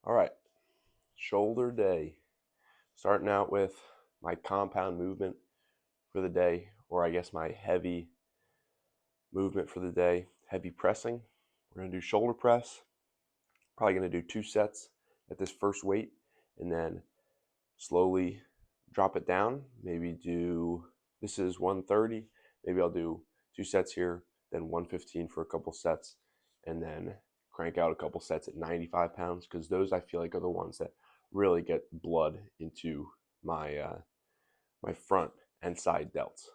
All right, shoulder day. Starting out with my compound movement for the day, or I guess my heavy movement for the day, heavy pressing. We're going to do shoulder press. Probably going to do 2 sets at this first weight and then slowly drop it down. Maybe do, this is 130. Maybe I'll do 2 sets here, then 115 for a couple sets, and then crank out a couple sets at 95 pounds because those I feel like are the ones that really get blood into my front and side delts.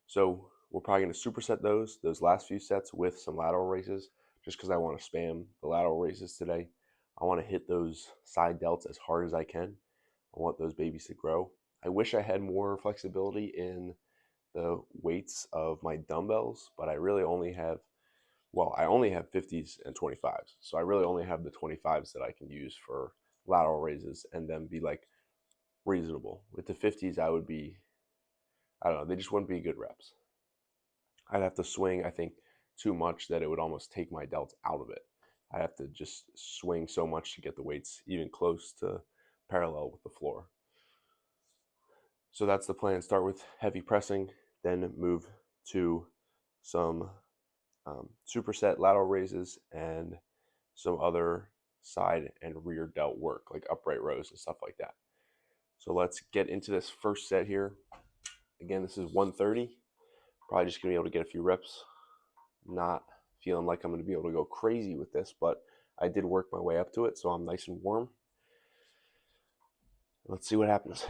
So we're probably going to superset those last few sets with some lateral raises just because I want to spam the lateral raises today. I want to hit those side delts as hard as I can. I want those babies to grow. I wish I had more flexibility in the weights of my dumbbells, but I really only have, well, I only have 50s and 25s. So I really only have the 25s that I can use for lateral raises and then be like reasonable. With the 50s, I would be, I don't know, they just wouldn't be good reps. I'd have to swing, I think, too much that it would almost take my delts out of it. I have to just swing so much to get the weights even close to parallel with the floor. So that's the plan. Start with heavy pressing, then move to some superset lateral raises and some other side and rear delt work like upright rows and stuff like that. So let's get into this first set here. Again, this is 130. Probably just gonna be able to get a few reps. Not feeling like I'm gonna be able to go crazy with this, but I did work my way up to it, so I'm nice and warm. Let's see what happens.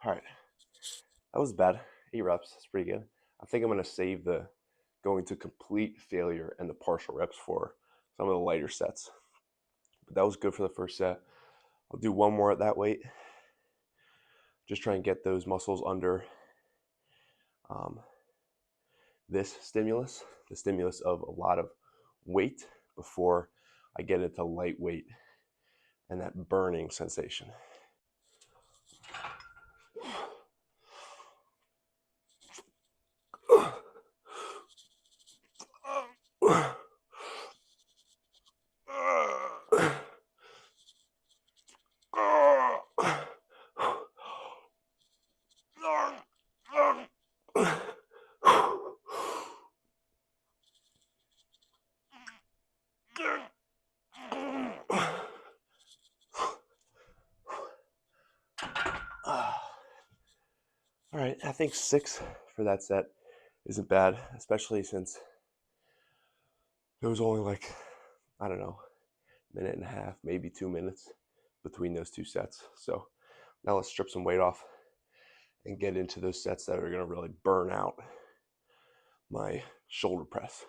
All right, that was bad. 8 reps, that's pretty good. I think I'm gonna save the going to complete failure and the partial reps for some of the lighter sets. But that was good for the first set. I'll do one more at that weight. Just try and get those muscles under this stimulus, the stimulus of a lot of weight before I get into lightweight and that burning sensation. All right, I think 6 for that set isn't bad, especially since it was only like, I don't know, minute and a half, maybe 2 minutes between those 2 sets. So now let's strip some weight off and get into those sets that are going to really burn out my shoulder press.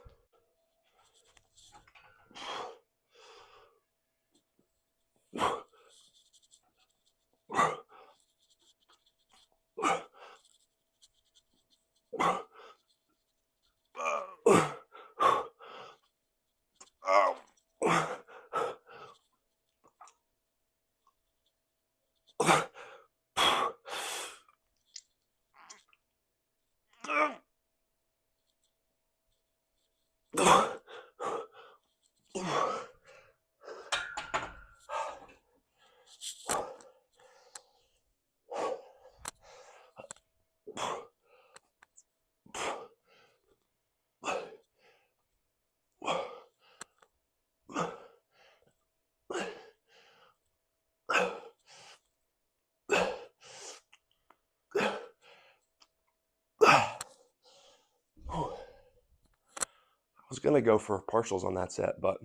I was gonna go for partials on that set, but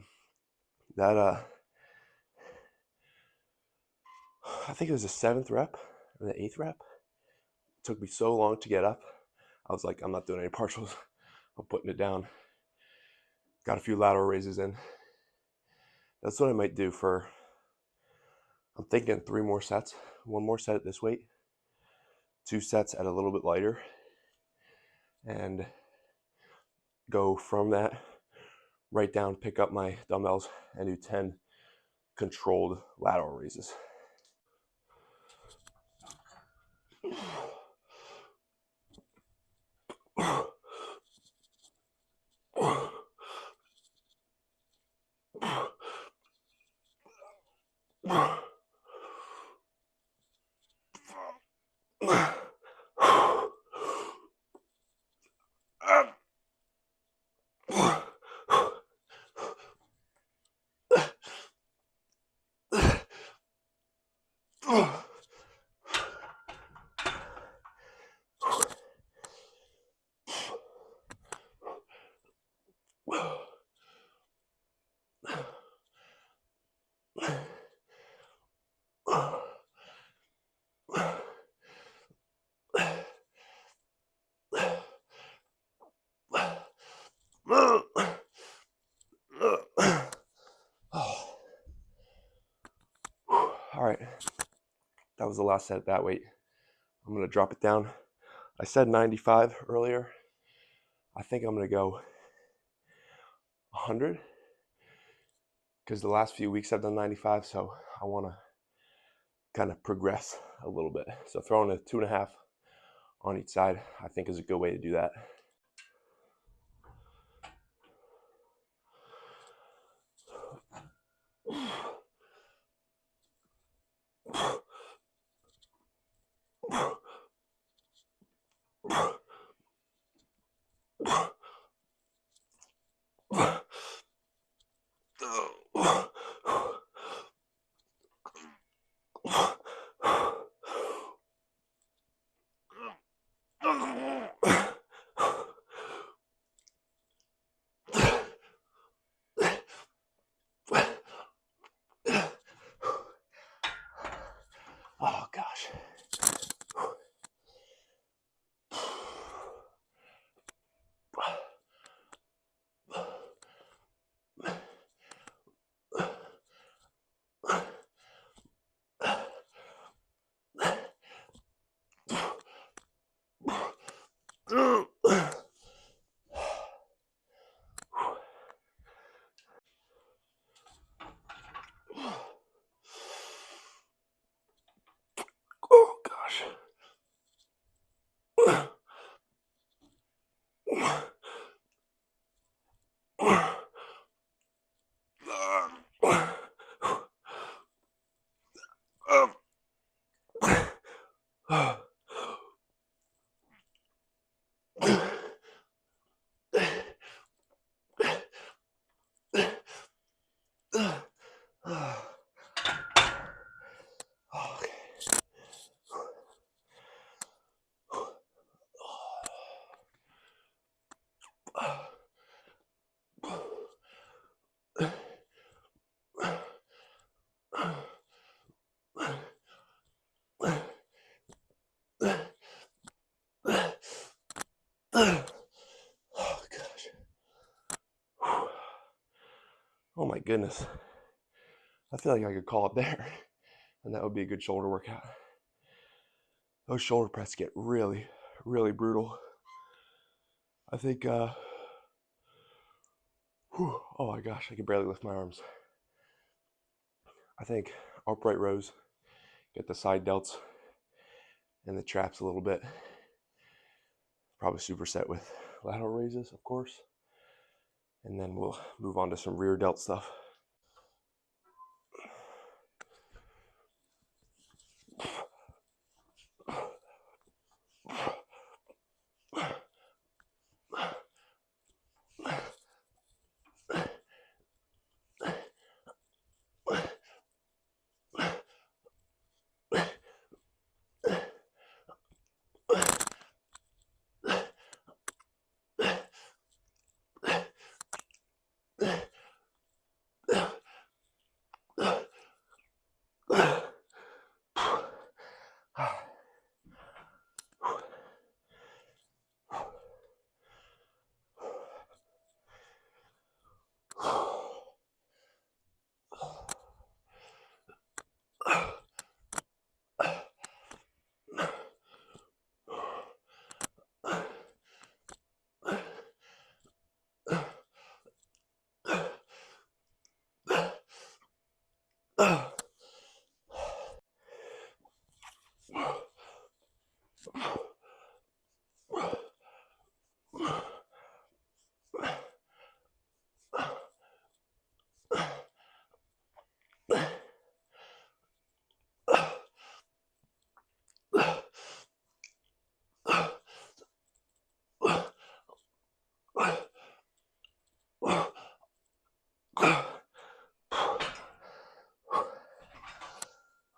that I think it was the 7th rep or the 8th rep. It took me so long to get up. I was like, I'm not doing any partials. I'm putting it down. Got a few lateral raises in. That's what I might do for, I'm thinking 3 more sets. 1 more set at this weight, 2 sets at a little bit lighter, and go from that right down, pick up my dumbbells, and do 10 controlled lateral raises. All right, that was the last set at that weight. I'm gonna drop it down. I said 95 earlier. I think I'm gonna go 100 because the last few weeks I've done 95, so I want to kind of progress a little bit. So throwing a 2.5 on each side, I think, is a good way to do that. Oh gosh. Oh gosh. Oh gosh. Oh my goodness. I feel like I could call it there, and that would be a good shoulder workout. Those shoulder press get really, really brutal. I think, oh my gosh, I can barely lift my arms. I think upright rows, get the side delts and the traps a little bit. Probably superset with lateral raises, of course. And then we'll move on to some rear delt stuff.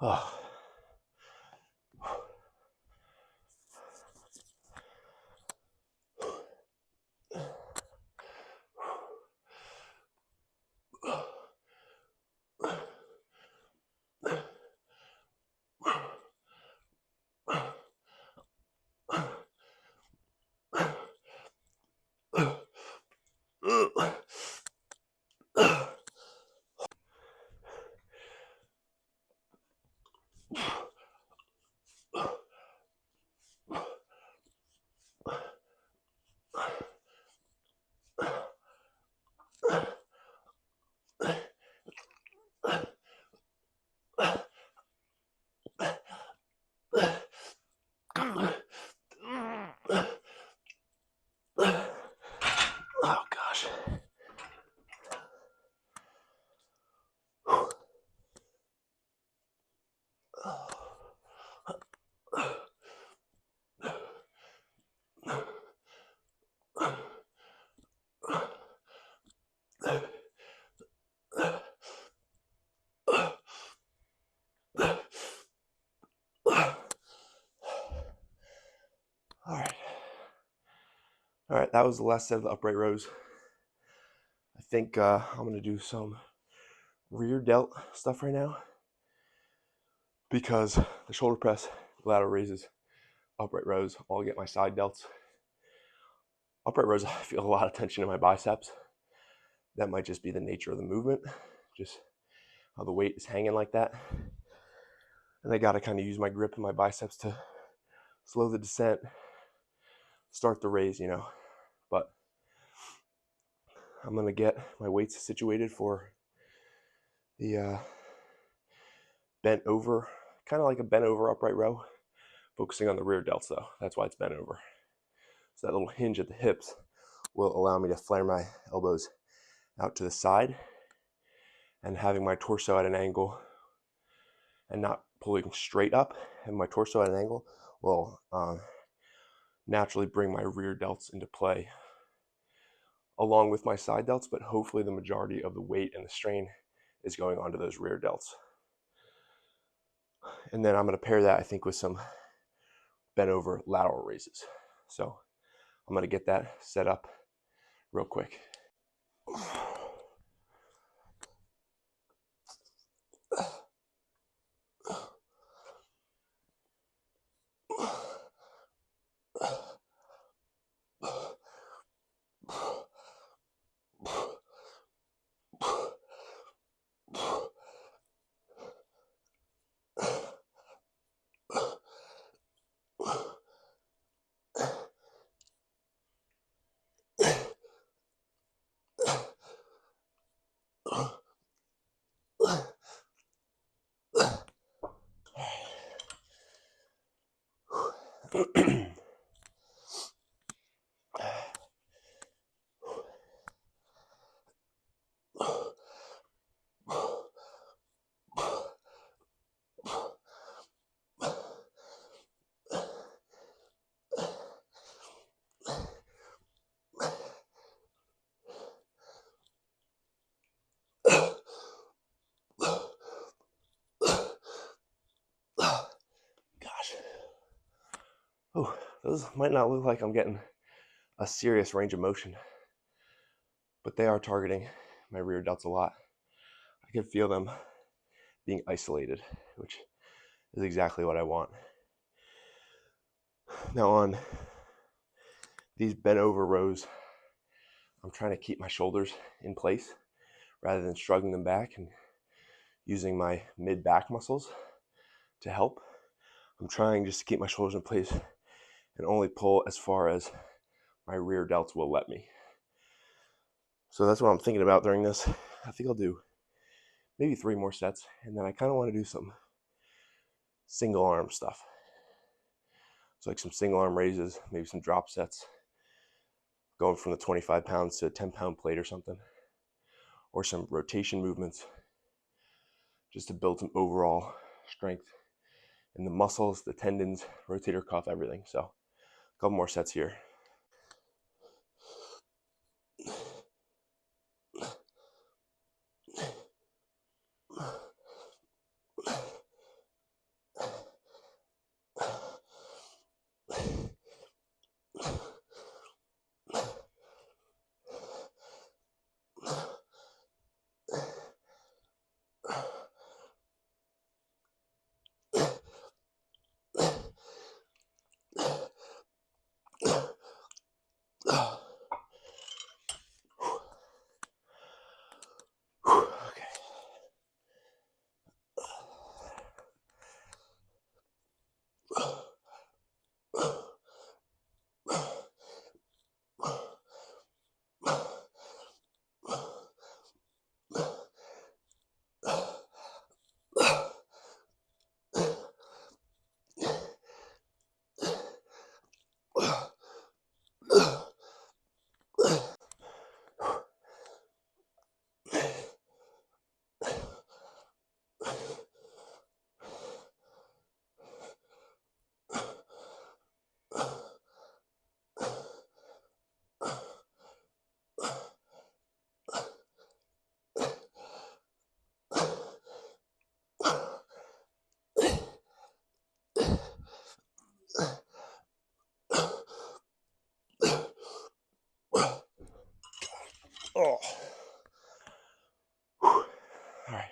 Oh. Oh gosh. All right, that was the last set of the upright rows. I think I'm gonna do some rear delt stuff right now because the shoulder press, lateral raises, upright rows, all get my side delts. Upright rows, I feel a lot of tension in my biceps. That might just be the nature of the movement, just how the weight is hanging like that. And I gotta kind of use my grip in my biceps to slow the descent, start the raise, you know. But I'm gonna get my weights situated for the bent over, kind of like a bent over upright row, focusing on the rear delts though. That's why it's bent over. So that little hinge at the hips will allow me to flare my elbows out to the side and having my torso at an angle and not pulling straight up, and my torso at an angle will naturally bring my rear delts into play along with my side delts, but hopefully the majority of the weight and the strain is going onto those rear delts. And then I'm going to pair that, I think, with some bent over lateral raises. So I'm going to get that set up real quick. Gosh. Oh, those might not look like I'm getting a serious range of motion, but they are targeting my rear delts a lot. I can feel them being isolated, which is exactly what I want. Now on these bent over rows, I'm trying to keep my shoulders in place rather than shrugging them back and using my mid back muscles to help. I'm trying just to keep my shoulders in place and only pull as far as my rear delts will let me. So that's what I'm thinking about during this. I think I'll do maybe 3 more sets, and then I kind of want to do some single arm stuff. So like some single arm raises, maybe some drop sets, going from the 25 pounds to a 10-pound plate or something, or some rotation movements, just to build some overall strength in the muscles, the tendons, rotator cuff, everything. So a couple more sets here. Oh. All right.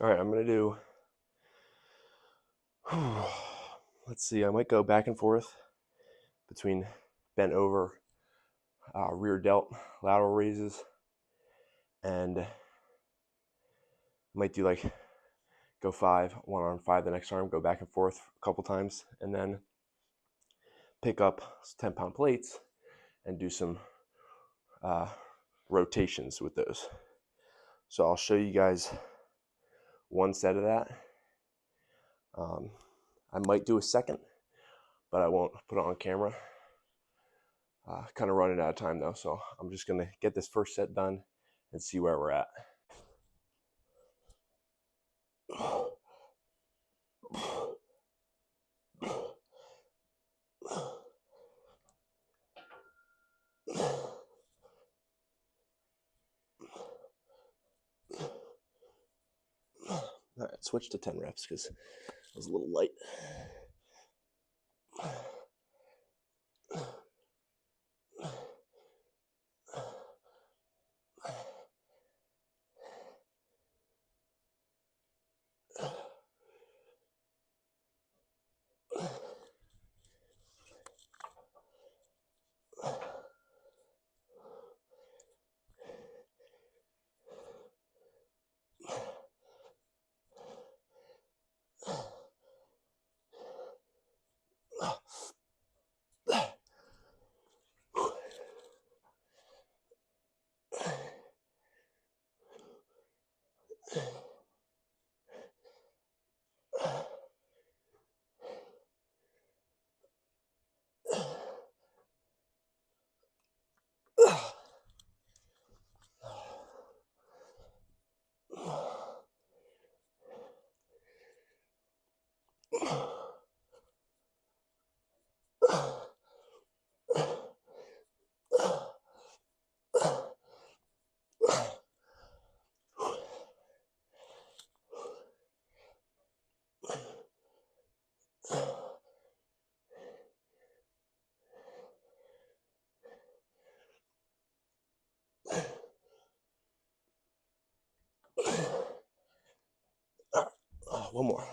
All right, I'm gonna do, let's see, I might go back and forth between bent over rear delt lateral raises, and I might do like go 5, one arm, 5 the next arm, go back and forth a couple times, and then pick up 10-pound plates and do some rotations with those. So I'll show you guys one set of that. I might do a second, but I won't put it on camera. Kind of running out of time though, so I'm just gonna get this first set done and see where we're at. All right, switch to 10 reps because it was a little light. One more.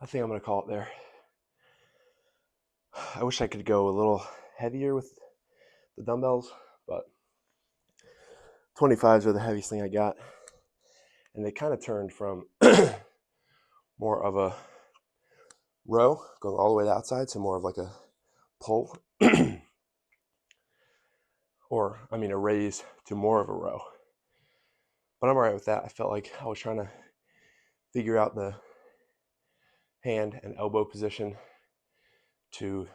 I think I'm going to call it there. I wish I could go a little heavier with the dumbbells, but 25s are the heaviest thing I got. And they kind of turned from more of a row going all the way to the outside to more of like a pull, or I mean a raise to more of a row. But I'm all right with that. I felt like I was trying to figure out the hand and elbow position to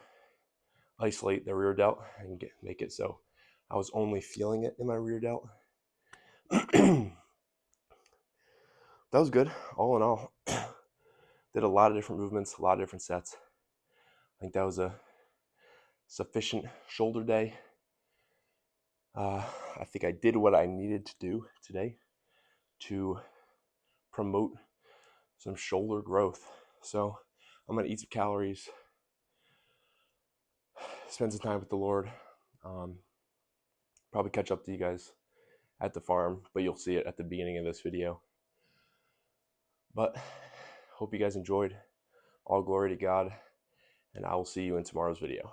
isolate the rear delt and make it so I was only feeling it in my rear delt. That was good. All in all, did a lot of different movements, a lot of different sets. I think that was a sufficient shoulder day. I think I did what I needed to do today to promote some shoulder growth. So I'm going to eat some calories, spend some time with the Lord, probably catch up to you guys at the farm, but you'll see it at the beginning of this video. But hope you guys enjoyed. All glory to God, and I will see you in tomorrow's video.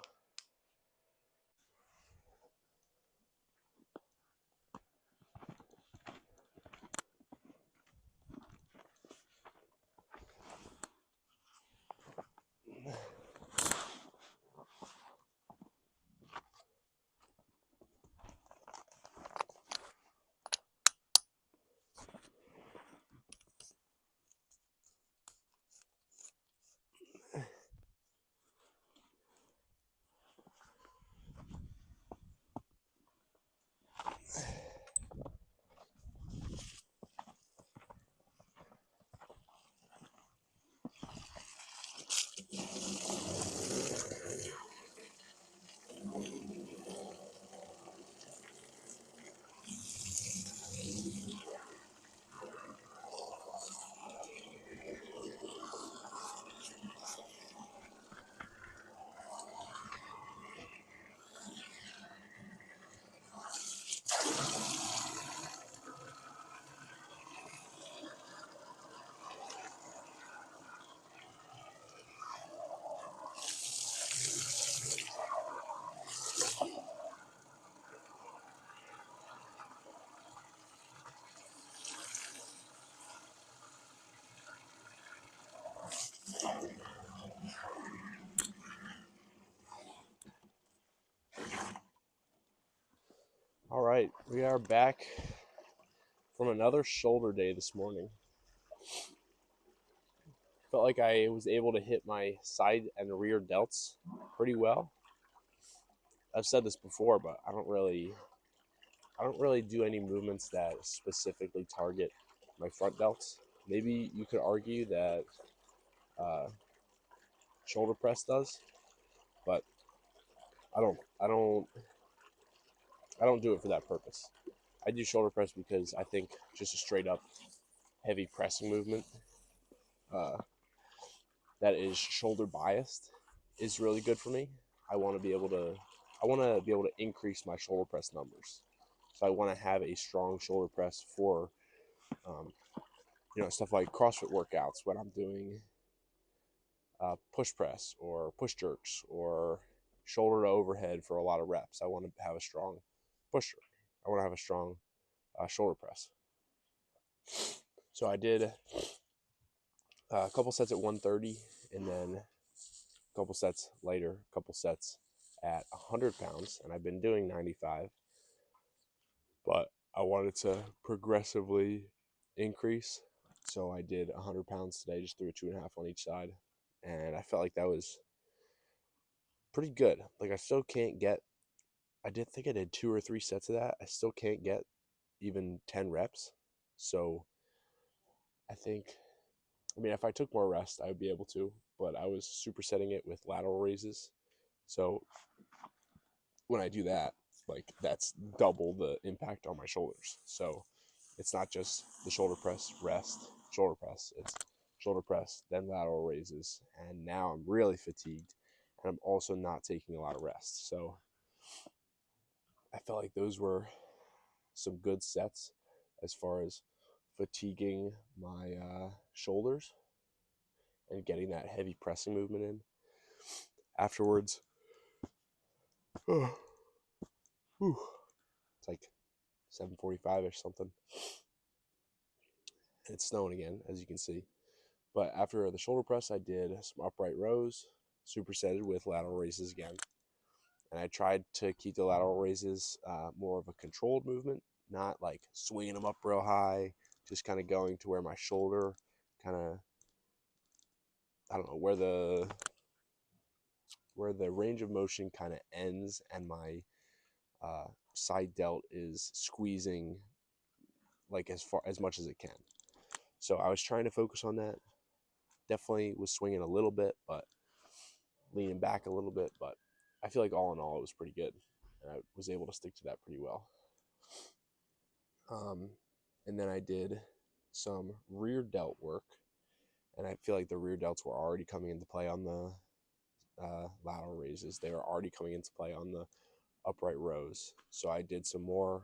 All right, we are back from another shoulder day this morning. Felt like I was able to hit my side and rear delts pretty well. I've said this before, but I don't really do any movements that specifically target my front delts. Maybe you could argue that shoulder press does, but I don't do it for that purpose. I do shoulder press because I think just a straight up heavy pressing movement that is shoulder biased is really good for me. I want to be able to increase my shoulder press numbers. So I want to have a strong shoulder press for stuff like CrossFit workouts when I'm doing push press or push jerks or shoulder to overhead for a lot of reps. I want to have a strong push jerk. I want to have a strong shoulder press. So I did a couple sets at 130, and then a couple sets later, a couple sets at 100 pounds, and I've been doing 95, but I wanted to progressively increase. So I did 100 pounds today, just threw a 2.5 on each side, and I felt like that was pretty good. Like I still can't get, I did think I did 2 or 3 sets of that. I still can't get even 10 reps. So I think, if I took more rest, I would be able to, but I was supersetting it with lateral raises. So when I do that, like that's double the impact on my shoulders. So it's not just the shoulder press, rest, shoulder press. It's shoulder press, then lateral raises. And now I'm really fatigued, and I'm also not taking a lot of rest. So I felt like those were some good sets as far as fatiguing my shoulders and getting that heavy pressing movement in. Afterwards, it's like 7:45 or something. And it's snowing again, as you can see. But after the shoulder press, I did some upright rows, supersetted with lateral raises again. And I tried to keep the lateral raises more of a controlled movement, not like swinging them up real high, just kind of going to where my shoulder kind of, I don't know, where the range of motion kind of ends and my side delt is squeezing like as much as it can. So I was trying to focus on that. Definitely was swinging a little bit, but leaning back a little bit. But I feel like all in all, it was pretty good, and I was able to stick to that pretty well. And then I did some rear delt work, and I feel like the rear delts were already coming into play on the lateral raises. They were already coming into play on the upright rows. So I did some more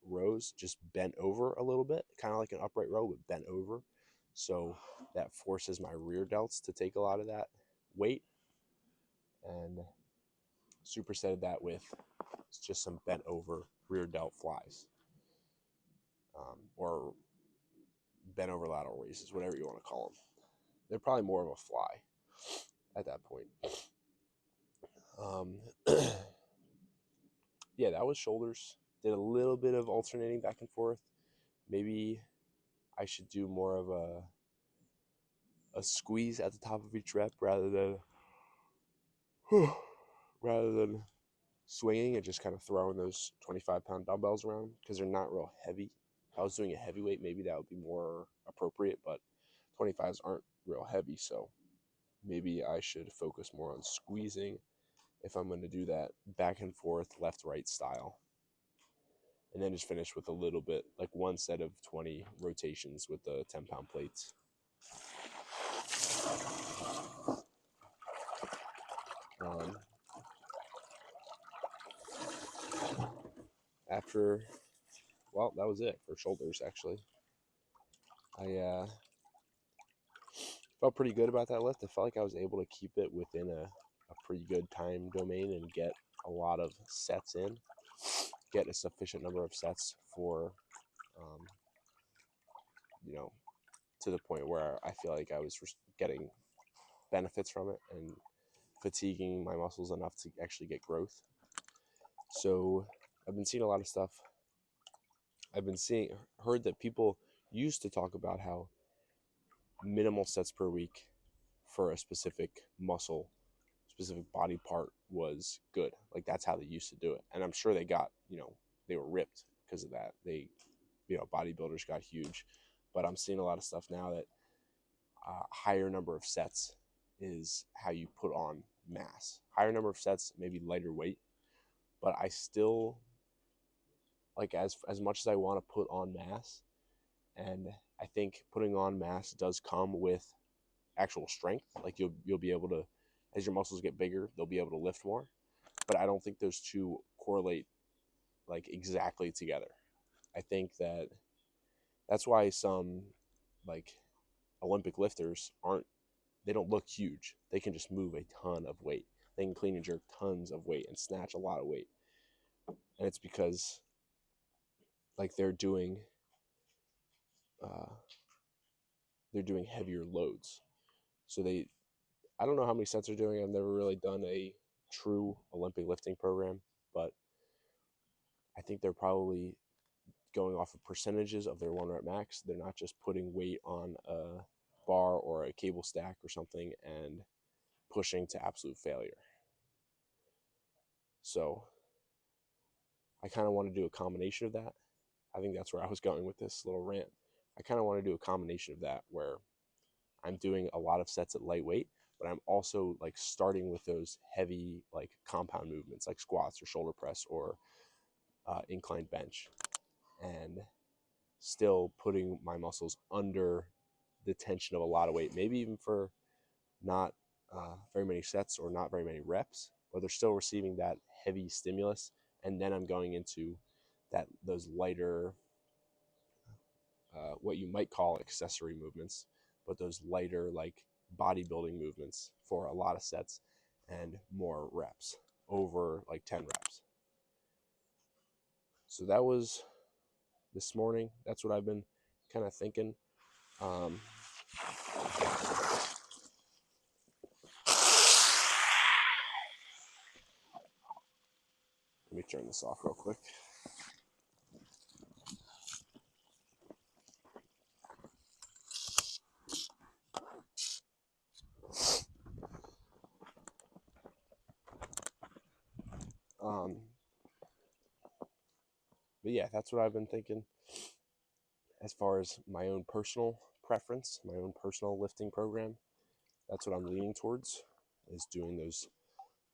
rows, just bent over a little bit, kind of like an upright row, but bent over. So that forces my rear delts to take a lot of that weight, and supersetted that with just some bent over rear delt flies, or bent over lateral raises, whatever you want to call them. They're probably more of a fly at that point. Yeah, that was shoulders. Did a little bit of alternating back and forth. Maybe I should do more of a squeeze at the top of each rep rather than swinging and just kind of throwing those 25-pound dumbbells around, because they're not real heavy. If I was doing a heavyweight, maybe that would be more appropriate, but 25s aren't real heavy, so maybe I should focus more on squeezing if I'm going to do that back and forth left-right style. And then just finish with a little bit, like one set of 20 rotations with the 10-pound plates. Well, that was it for shoulders, actually. I felt pretty good about that lift. I felt like I was able to keep it within a pretty good time domain and get a lot of sets in, get a sufficient number of sets for, to the point where I feel like I was getting benefits from it and fatiguing my muscles enough to actually get growth. So I've been seeing a lot of stuff. Heard that people used to talk about how minimal sets per week for a specific muscle, specific body part was good. Like that's how they used to do it. And I'm sure they were ripped because of that. Bodybuilders got huge, but I'm seeing a lot of stuff now that higher number of sets is how you put on mass. Higher number of sets, maybe lighter weight, but I still, like, as much as I want to put on mass, and I think putting on mass does come with actual strength. Like you'll be able to, as your muscles get bigger, they'll be able to lift more. But I don't think those two correlate like exactly together. I think that's why some like Olympic lifters they don't look huge. They can just move a ton of weight. They can clean and jerk tons of weight and snatch a lot of weight. And it's because like they're doing heavier loads. So I don't know how many sets they're doing. I've never really done a true Olympic lifting program, but I think they're probably going off of percentages of their 1 rep max. They're not just putting weight on a bar or a cable stack or something and pushing to absolute failure. So I kind of want to do a combination of that. I think that's where I was going with this little rant. I kind of want to do a combination of that where I'm doing a lot of sets at lightweight, but I'm also like starting with those heavy like compound movements like squats or shoulder press or incline bench, and still putting my muscles under the tension of a lot of weight, maybe even for not very many sets or not very many reps, but they're still receiving that heavy stimulus. And then I'm going into those lighter, what you might call accessory movements, but those lighter like bodybuilding movements for a lot of sets and more reps, over like 10 reps. So that was this morning. That's what I've been kind of thinking. Let me turn this off real quick. But yeah, that's what I've been thinking as far as my own personal preference, my own personal lifting program. That's what I'm leaning towards, is doing those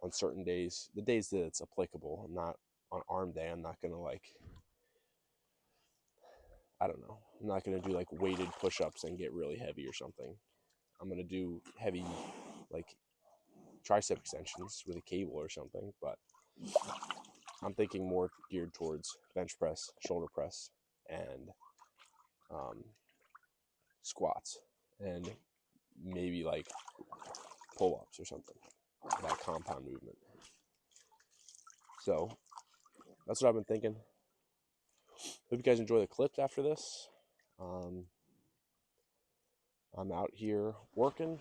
on certain days, the days that it's applicable. I'm not on arm day. I'm not going to I don't know. I'm not going to do like weighted push-ups and get really heavy or something. I'm going to do heavy like tricep extensions with a cable or something, but I'm thinking more geared towards bench press, shoulder press, and squats, and maybe like pull-ups or something, that compound movement. So that's what I've been thinking. Hope you guys enjoy the clips after this. I'm out here working.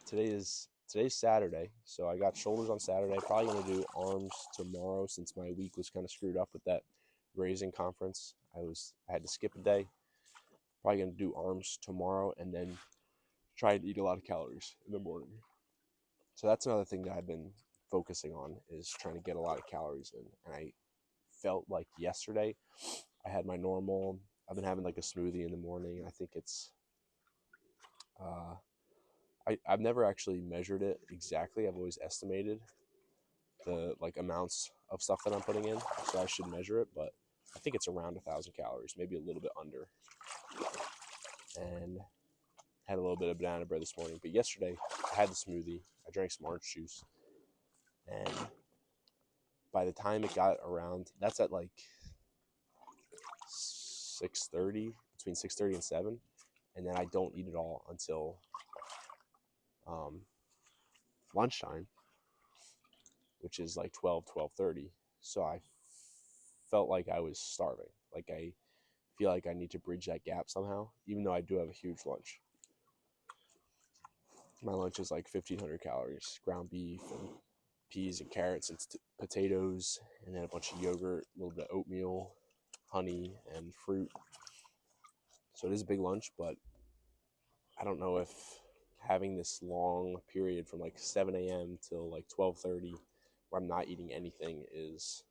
Today's Saturday, so I got shoulders on Saturday. Probably gonna do arms tomorrow, since my week was kind of screwed up with that raising conference. I had to skip a day. Probably gonna do arms tomorrow, and then try to eat a lot of calories in the morning. So that's another thing that I've been focusing on, is trying to get a lot of calories in. And I felt like yesterday I had my normal. I've been having like a smoothie in the morning. I think it's I've never actually measured it exactly. I've always estimated the like amounts of stuff that I'm putting in, so I should measure it, but I think it's around 1,000 calories, maybe a little bit under. And had a little bit of banana bread this morning, but yesterday I had the smoothie. I drank some orange juice, and by the time it got around, that's at like 6:30, between 6:30 and 7, and then I don't eat it all until lunchtime, which is like 12:30. So I felt like I was starving. Like I feel like I need to bridge that gap somehow, even though I do have a huge lunch. My lunch is like 1,500 calories, ground beef and peas and carrots and potatoes, and then a bunch of yogurt, a little bit of oatmeal, honey, and fruit. So it is a big lunch, but I don't know if having this long period from like 7 a.m. till like 12:30 where I'm not eating anything is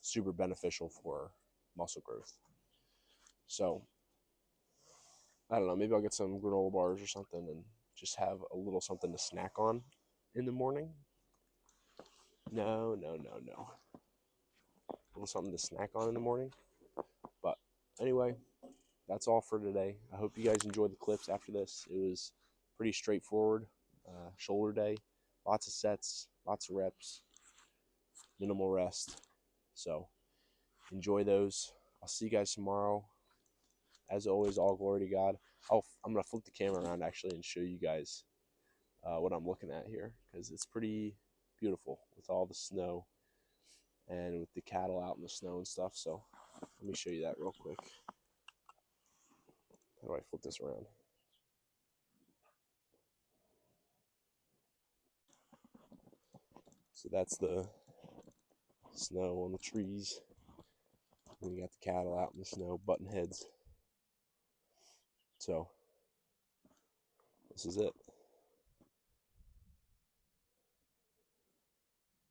super beneficial for muscle growth. So I don't know, maybe I'll get some granola bars or something and just have a little something to snack on in the morning. No. A little something to snack on in the morning. But anyway, that's all for today. I hope you guys enjoyed the clips after this. It was pretty straightforward. Shoulder day, lots of sets, lots of reps, minimal rest. So enjoy those. I'll see you guys tomorrow. As always, all glory to God. I'm going to flip the camera around actually and show you guys what I'm looking at here, because it's pretty beautiful with all the snow and with the cattle out in the snow and stuff. So let me show you that real quick. How do I flip this around? So that's the snow on the trees. And you got the cattle out in the snow, button heads. So this is it.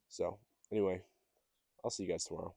So anyway, I'll see you guys tomorrow.